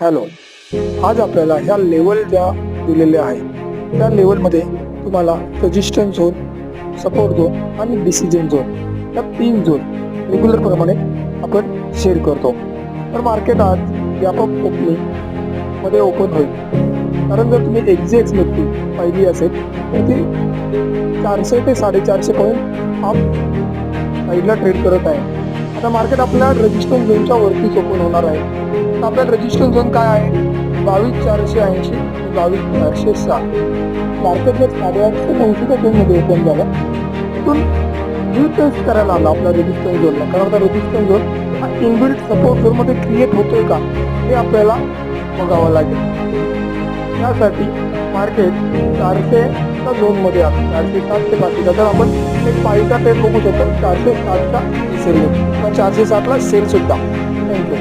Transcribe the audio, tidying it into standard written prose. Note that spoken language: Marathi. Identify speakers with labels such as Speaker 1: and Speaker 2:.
Speaker 1: हॅलो, आज आपल्याला ह्या लेवल ज्या दिलेल्या आहेत त्या लेवलमध्ये तुम्हाला रजिस्टन्स झोन, सपोर्ट झोन आणि डिसिजन झोन या 3 झोन रेग्युलर प्रमाणे आपण शेअर करतो. तर मार्केट आज व्यापक ओपनिंग मध्ये ओपन होईल. कारण जर तुम्ही एक्झॅक्ट निफ्टी पाहिली असेल तर ती 400 ते 450 पॉईंट अप साईडला ट्रेड करत आहे. आता मार्केट आपल्या रेजिस्टन्स झोनच्या वरतीच ओपन होणार आहे. तर आपला रेजिस्टन्स झोन काय आहे? 22,480 ते 22,460. मार्केट जर 850-900 झोनमध्ये ओपन झालं तिथून रिटेस्ट करायला आला आपला रेजिस्टन्स झोनला. कारण आता रेजिस्टन्स झोन हा इनबिल्ट सपोर्ट झोनमध्ये क्रिएट होतोय का हे आपल्याला बघावं लागेल. त्यासाठी मार्केट 400च्या झोनमध्ये आहे. 407 ते 500. तर आपण एक पाहिजे ते बघू शकतो 407चा सेल, 407ला सेल सुद्धा. थँक्यू.